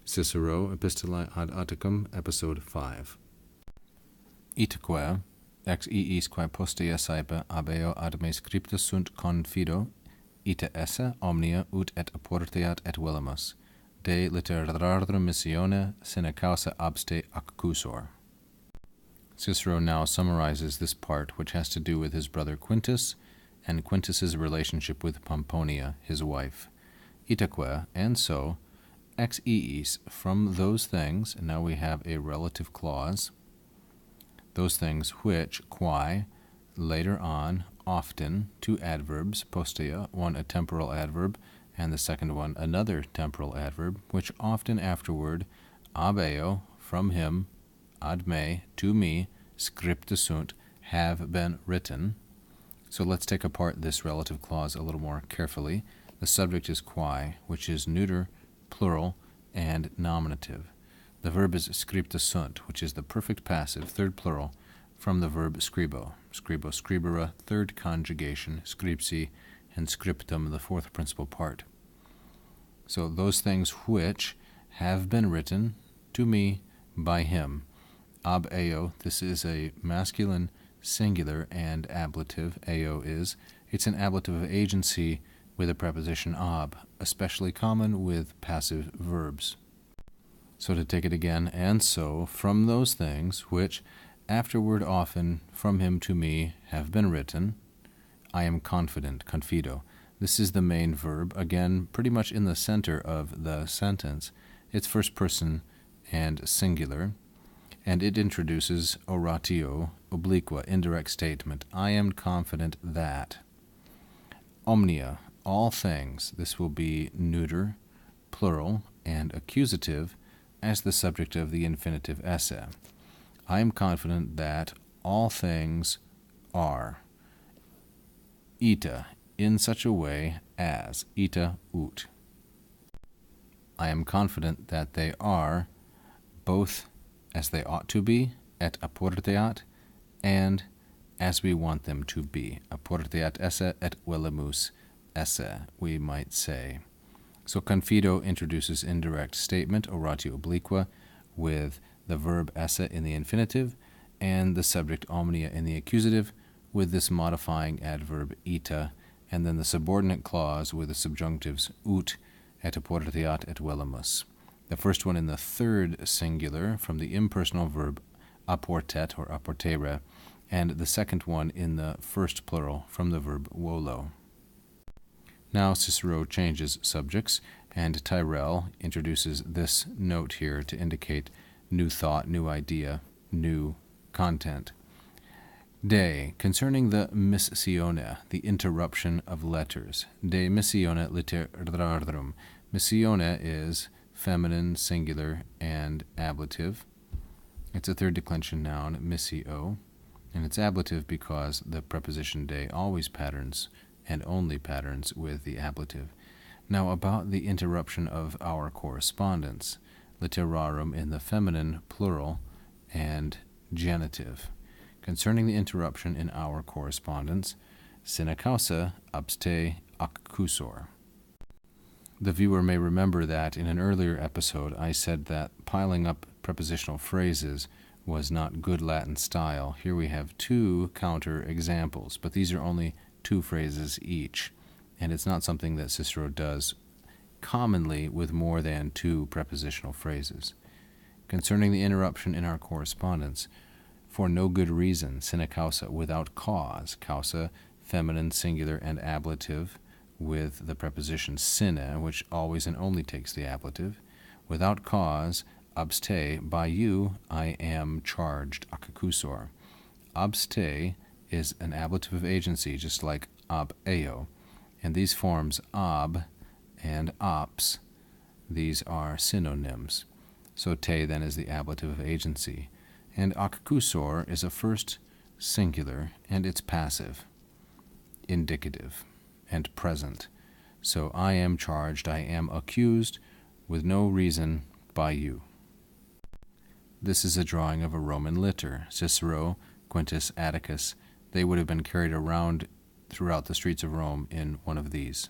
Cicero, Epistulae Ad Atticum, Episode 5. Itaque, ex iis quae postea saepe ab eo ad me scripta sunt confido, ita esse omnia ut et apporteat et velamus, de literarra missione sine causa abste accusor. Cicero now summarizes this part, which has to do with his brother Quintus and Quintus's relationship with Pomponia, his wife. Itaque, and so, ex iis, from those things, and now we have a relative clause, those things which, quae, later on, often, two adverbs, postea, one a temporal adverb, and the second one another temporal adverb, which often afterward, ab eo, from him, ad me, to me, scripta sunt, have been written. So let's take apart this relative clause a little more carefully. The subject is quae, which is neuter, plural, and nominative. The verb is scripta sunt, which is the perfect passive, third plural, from the verb scribo. Scribo, scribere, third conjugation, scripsi, and scriptum, the fourth principal part. So those things which have been written to me by him. Ab eo, this is a masculine singular and ablative. Eo is. It's an ablative of agency with a preposition ab, especially common with passive verbs. So to take it again, and so, from those things which afterward often from him to me have been written, I am confident, confido. This is the main verb, again, pretty much in the center of the sentence. It's first person and singular, and it introduces oratio obliqua, indirect statement. I am confident that. Omnia, all things, this will be neuter, plural, and accusative as the subject of the infinitive esse. I am confident that all things are. Ita, in such a way as, ita ut. I am confident that they are both as they ought to be, et apporteat, and as we want them to be. Apporteat esse et velamus esse, we might say. So confido introduces indirect statement, oratio obliqua, with the verb esse in the infinitive, and the subject omnia in the accusative, with this modifying adverb ita, and then the subordinate clause with the subjunctives ut, et apporteat, et velamus. The first one in the third singular from the impersonal verb apportet or apportere, and the second one in the first plural from the verb volo. Now Cicero changes subjects, and Tyrrell introduces this note here to indicate new thought, new idea, new content. De, concerning the missione, the interruption of letters. De missione literarum. Missione is feminine, singular, and ablative. It's a third declension noun, missio, and it's ablative because the preposition de always patterns and only patterns with the ablative. Now about the interruption of our correspondence, literarum in the feminine plural and genitive. Concerning the interruption in our correspondence, sine causa abste accusor. The viewer may remember that in an earlier episode I said that piling up prepositional phrases was not good Latin style. Here we have two counter examples, but these are only two phrases each, and it's not something that Cicero does commonly with more than two prepositional phrases. Concerning the interruption in our correspondence, for no good reason, sine causa, without cause, causa, feminine, singular, and ablative, with the preposition sine, which always and only takes the ablative, without cause, abste, by you I am charged, accusor. Abste is an ablative of agency, just like ab eo, and these forms ab and ops, these are synonyms. So te then is the ablative of agency, and accusor is a first singular, and it's passive, indicative, and present. So I am charged, I am accused, with no reason by you. This is a drawing of a Roman litter. Cicero, Quintus, Atticus, they would have been carried around throughout the streets of Rome in one of these.